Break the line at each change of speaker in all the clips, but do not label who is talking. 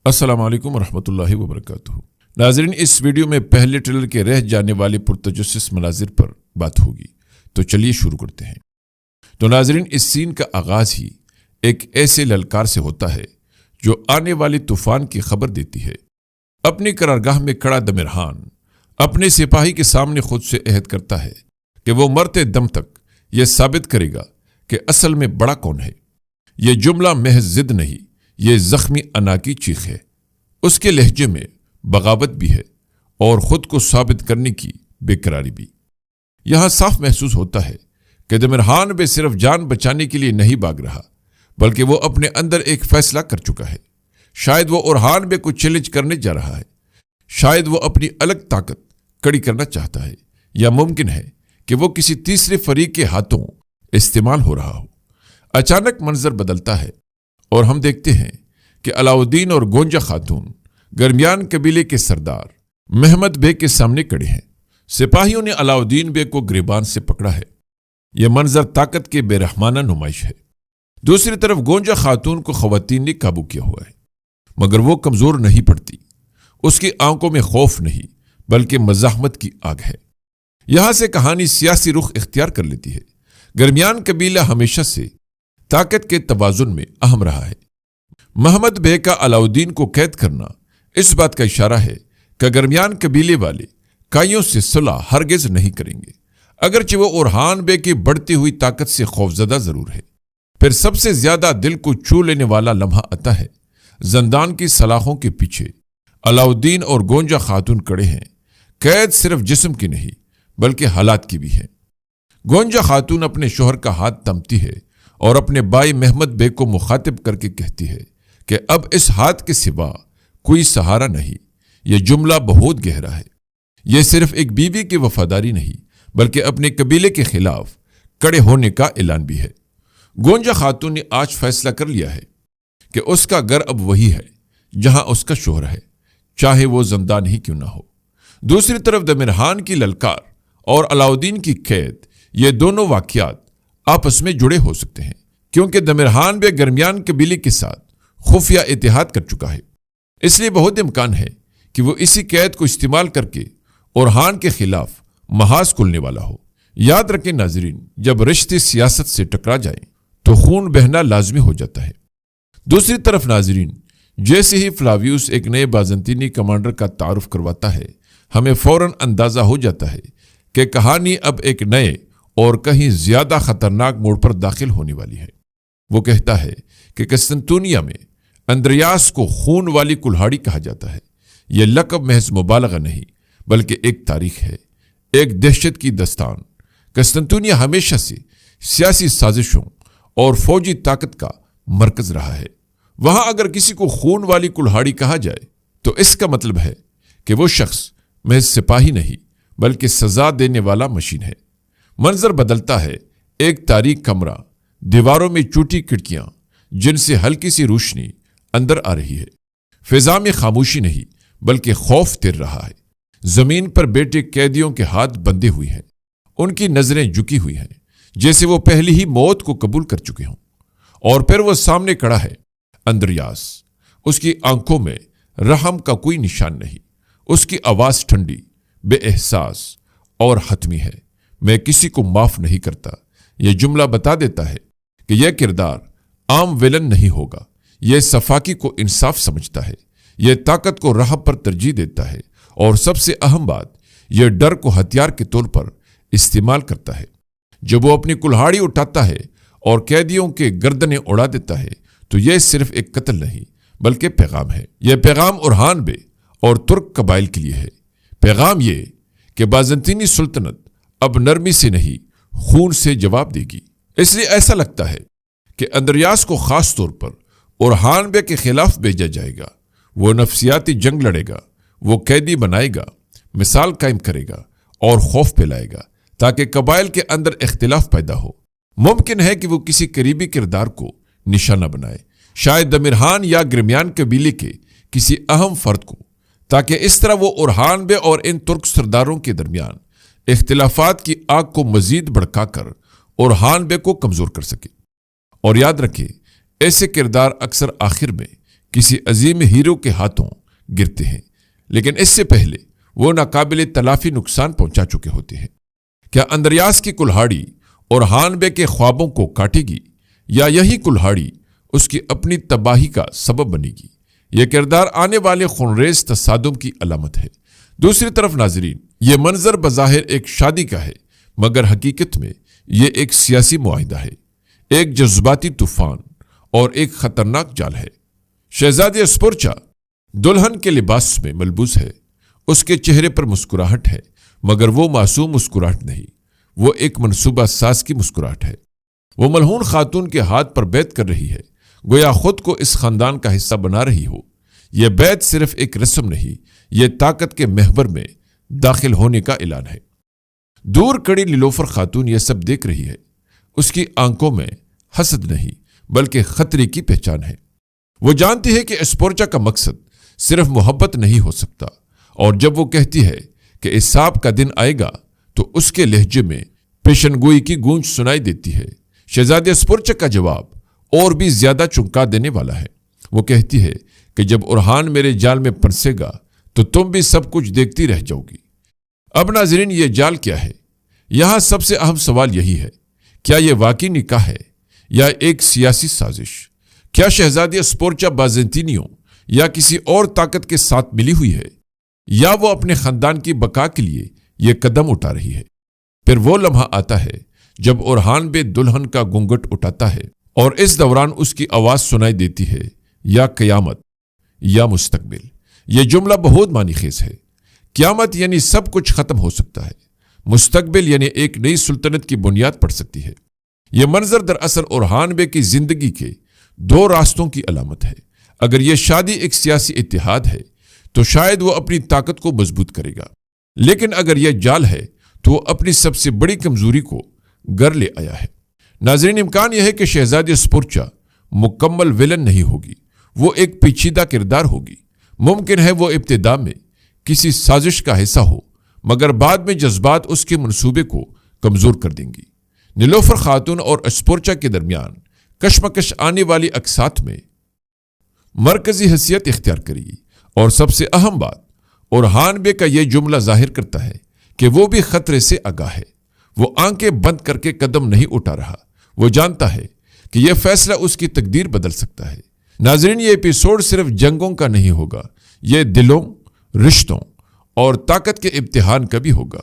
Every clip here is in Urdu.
السلام علیکم ورحمۃ اللہ وبرکاتہ۔ ناظرین، اس ویڈیو میں پہلے ٹریلر کے رہ جانے والے پرتجسس مناظر پر بات ہوگی، تو چلیے شروع کرتے ہیں۔ تو ناظرین، اس سین کا آغاز ہی ایک ایسے للکار سے ہوتا ہے جو آنے والے طوفان کی خبر دیتی ہے۔ اپنی قرارگاہ میں کھڑا دمرحان اپنے سپاہی کے سامنے خود سے عہد کرتا ہے کہ وہ مرتے دم تک یہ ثابت کرے گا کہ اصل میں بڑا کون ہے۔ یہ جملہ محض ضد نہیں، یہ زخمی انا کی چیخ ہے۔ اس کے لہجے میں بغاوت بھی ہے اور خود کو ثابت کرنے کی بے قراری بھی۔ یہاں صاف محسوس ہوتا ہے کہ دمرحان بے صرف جان بچانے کے لیے نہیں بھاگ رہا، بلکہ وہ اپنے اندر ایک فیصلہ کر چکا ہے۔ شاید وہ اورحان بے کو چیلنج کرنے جا رہا ہے، شاید وہ اپنی الگ طاقت کڑی کرنا چاہتا ہے، یا ممکن ہے کہ وہ کسی تیسرے فریق کے ہاتھوں استعمال ہو رہا ہو۔ اچانک منظر بدلتا ہے اور ہم دیکھتے ہیں کہ علاؤالدین اور گونجا خاتون گرمیان قبیلے کے سردار محمد بے کے سامنے کھڑے ہیں۔ سپاہیوں نے علاؤالدین بے کو گریبان سے پکڑا ہے۔ یہ منظر طاقت کے بے رحمانہ نمائش ہے۔ دوسری طرف گونجا خاتون کو خواتین نے قابو کیا ہوا ہے، مگر وہ کمزور نہیں پڑتی۔ اس کی آنکھوں میں خوف نہیں بلکہ مزاحمت کی آگ ہے۔ یہاں سے کہانی سیاسی رخ اختیار کر لیتی ہے۔ گرمیان قبیلہ ہمیشہ سے طاقت کے توازن میں اہم رہا ہے۔ محمد بے کا علاؤالدین کو قید کرنا اس بات کا اشارہ ہے کہ گرمیان قبیلے والے کائیوں سے صلح ہرگز نہیں کریں گے، اگرچہ وہ اورحان بے کی بڑھتی ہوئی طاقت سے خوفزدہ ضرور ہے۔ پھر سب سے زیادہ دل کو چھو لینے والا لمحہ آتا ہے۔ زندان کی سلاخوں کے پیچھے علاؤالدین اور گونجا خاتون کڑے ہیں۔ قید صرف جسم کی نہیں بلکہ حالات کی بھی ہے۔ گونجا خاتون اپنے شوہر کا ہاتھ تھامتی ہے اور اپنے بھائی محمد بے کو مخاطب کر کے کہتی ہے کہ اب اس ہاتھ کے سوا کوئی سہارا نہیں۔ یہ جملہ بہت گہرا ہے۔ یہ صرف ایک بیوی کی وفاداری نہیں بلکہ اپنے قبیلے کے خلاف کڑے ہونے کا اعلان بھی ہے۔ گونجا خاتون نے آج فیصلہ کر لیا ہے کہ اس کا گھر اب وہی ہے جہاں اس کا شوہر ہے، چاہے وہ زندان ہی کیوں نہ ہو۔ دوسری طرف دمرحان کی للکار اور علاؤالدین کی قید، یہ دونوں واقعات آپس میں جڑے ہو سکتے ہیں، کیونکہ دمرحان بے گرمیان قبیلے کے ساتھ خفیہ اتحاد کر چکا ہے۔ اس لیے بہت امکان ہے کہ وہ اسی قید کو استعمال کر کے اورحان کے خلاف محاذ کھولنے والا ہو۔ یاد رکھیں ناظرین، جب رشتے سیاست سے ٹکرا جائیں تو خون بہنا لازمی ہو جاتا ہے۔ دوسری طرف ناظرین، جیسے ہی فلاویوس ایک نئے بازنطینی کمانڈر کا تعارف کرواتا ہے، ہمیں فوراً اندازہ ہو جاتا ہے کہ کہانی اب ایک نئے اور کہیں زیادہ خطرناک موڑ پر داخل ہونے والی ہے۔ وہ کہتا ہے کہ قسطنطنیہ میں اندریاس کو خون والی کلہاڑی کہا جاتا ہے۔ یہ لقب محض مبالغہ نہیں بلکہ ایک تاریخ ہے، ایک دہشت کی داستان۔ قسطنطنیہ ہمیشہ سے سیاسی سازشوں اور فوجی طاقت کا مرکز رہا ہے۔ وہاں اگر کسی کو خون والی کلہاڑی کہا جائے تو اس کا مطلب ہے کہ وہ شخص محض سپاہی نہیں بلکہ سزا دینے والا مشین ہے۔ منظر بدلتا ہے۔ ایک تاریک کمرہ، دیواروں میں چوٹی کھڑکیاں جن سے ہلکی سی روشنی اندر آ رہی ہے۔ فضا میں خاموشی نہیں بلکہ خوف تیر رہا ہے۔ زمین پر بیٹھے قیدیوں کے ہاتھ بندھے ہوئے ہیں، ان کی نظریں جھکی ہوئی ہیں جیسے وہ پہلی ہی موت کو قبول کر چکے ہوں۔ اور پھر وہ سامنے کھڑا ہے اندریاس۔ اس کی آنکھوں میں رحم کا کوئی نشان نہیں، اس کی آواز ٹھنڈی، بے احساس اور حتمی ہے۔ میں کسی کو معاف نہیں کرتا۔ یہ جملہ بتا دیتا ہے کہ یہ کردار عام ویلن نہیں ہوگا۔ یہ صفاقی کو انصاف سمجھتا ہے، یہ طاقت کو راہ پر ترجیح دیتا ہے، اور سب سے اہم بات، یہ ڈر کو ہتھیار کے طور پر استعمال کرتا ہے۔ جب وہ اپنی کلہاڑی اٹھاتا ہے اور قیدیوں کے گردنیں اڑا دیتا ہے تو یہ صرف ایک قتل نہیں بلکہ پیغام ہے۔ یہ پیغام اورحان بے اور ترک قبائل کے لیے ہے۔ پیغام یہ کہ بازنطینی سلطنت اب نرمی سے نہیں خون سے جواب دے گی۔ اس لیے ایسا لگتا ہے کہ اندریاس کو خاص طور پر اورحان بے کے خلاف بھیجا جائے گا۔ وہ نفسیاتی جنگ لڑے گا، وہ قیدی بنائے گا، مثال قائم کرے گا اور خوف پھیلائے گا تاکہ قبائل کے اندر اختلاف پیدا ہو۔ ممکن ہے کہ وہ کسی قریبی کردار کو نشانہ بنائے، شاید دمرحان یا گرمیان قبیلے کے کسی اہم فرد کو، تاکہ اس طرح وہ اورحان بے اور ان ترک سرداروں کے درمیان اختلافات کی آگ کو مزید بھڑکا کر اورحان بے کو کمزور کر سکے۔ اور یاد رکھیں، ایسے کردار اکثر آخر میں کسی عظیم ہیرو کے ہاتھوں گرتے ہیں، لیکن اس سے پہلے وہ ناقابل تلافی نقصان پہنچا چکے ہوتے ہیں۔ کیا اندریاس کی کلہاڑی اورہان بے کے خوابوں کو کاٹے گی، یا یہی کلہاڑی اس کی اپنی تباہی کا سبب بنے گی؟ یہ کردار آنے والے خونریز تصادم کی علامت ہے۔ دوسری طرف ناظرین، یہ منظر بظاہر ایک شادی کا ہے، مگر حقیقت میں یہ ایک سیاسی معاہدہ ہے، ایک جذباتی طوفان اور ایک خطرناک جال ہے۔ شہزادی اسپورچا دلہن کے لباس میں ملبوس ہے، اس کے چہرے پر مسکراہٹ ہے، مگر وہ معصوم مسکراہٹ نہیں، وہ ایک منصوبہ ساز کی مسکراہٹ ہے۔ وہ ملعون خاتون کے ہاتھ پر بیعت کر رہی ہے، گویا خود کو اس خاندان کا حصہ بنا رہی ہو۔ یہ بیعت صرف ایک رسم نہیں، یہ طاقت کے محور میں داخل ہونے کا اعلان ہے۔ دور کڑی نیلوفر خاتون یہ سب دیکھ رہی ہے، اس کی آنکھوں میں حسد نہیں بلکہ خطرے کی پہچان ہے۔ وہ جانتی ہے کہ اسپورچا کا مقصد صرف محبت نہیں ہو سکتا، اور جب وہ کہتی ہے کہ حساب کا دن آئے گا تو اس کے لہجے میں پیشن گوئی کی گونج سنائی دیتی ہے۔ شہزادی اسپورچا کا جواب اور بھی زیادہ چونکا دینے والا ہے۔ وہ کہتی ہے کہ جب اورہان میرے جال میں پھنسے گا تو تم بھی سب کچھ دیکھتی رہ جاؤ گی۔ اب ناظرین، یہ جال کیا ہے؟ یہاں سب سے اہم سوال یہی ہے، کیا یہ واقعی نکاح ہے یا ایک سیاسی سازش؟ کیا شہزادی اسپورچا بازنطینیوں یا کسی اور طاقت کے ساتھ ملی ہوئی ہے، یا وہ اپنے خاندان کی بقا کے لیے یہ قدم اٹھا رہی ہے؟ پھر وہ لمحہ آتا ہے جب اورہان بے دلہن کا گھونگھٹ اٹھاتا ہے، اور اس دوران اس کی آواز سنائی دیتی ہے، یا قیامت یا مستقبل۔ یہ جملہ بہت معنی خیز ہے۔ قیامت یعنی سب کچھ ختم ہو سکتا ہے، مستقبل یعنی ایک نئی سلطنت کی بنیاد پڑ سکتی ہے۔ یہ منظر دراصل اورہان بے کی زندگی کے دو راستوں کی علامت ہے۔ اگر یہ شادی ایک سیاسی اتحاد ہے تو شاید وہ اپنی طاقت کو مضبوط کرے گا، لیکن اگر یہ جال ہے تو وہ اپنی سب سے بڑی کمزوری کو گھر لے آیا ہے۔ ناظرین، امکان یہ ہے کہ شہزادی اسپورچا مکمل ویلن نہیں ہوگی، وہ ایک پیچیدہ کردار ہوگی۔ ممکن ہے وہ ابتدا میں کسی سازش کا حصہ ہو، مگر بعد میں جذبات اس کے منصوبے کو کمزور کر دیں گی۔ نیلوفر خاتون اور اسپورچا کے درمیان کشمکش آنے والی اقساط میں مرکزی حیثیت اختیار کرے گی، اور سب سے اہم بات، اورہان بے کا یہ جملہ ظاہر کرتا ہے کہ وہ بھی خطرے سے آگاہ ہے۔ وہ آنکھیں بند کر کے قدم نہیں اٹھا رہا، وہ جانتا ہے کہ یہ فیصلہ اس کی تقدیر بدل سکتا ہے۔ ناظرین، یہ ایپیسوڈ صرف جنگوں کا نہیں ہوگا، یہ دلوں، رشتوں اور طاقت کے امتحان کا بھی ہوگا۔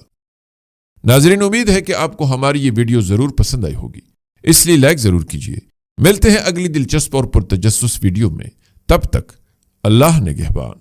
ناظرین، امید ہے کہ آپ کو ہماری یہ ویڈیو ضرور پسند آئی ہوگی، اس لیے لائک ضرور کیجیے۔ ملتے ہیں اگلی دلچسپ اور پرتجسس ویڈیو میں، تب تک اللہ نگہبان۔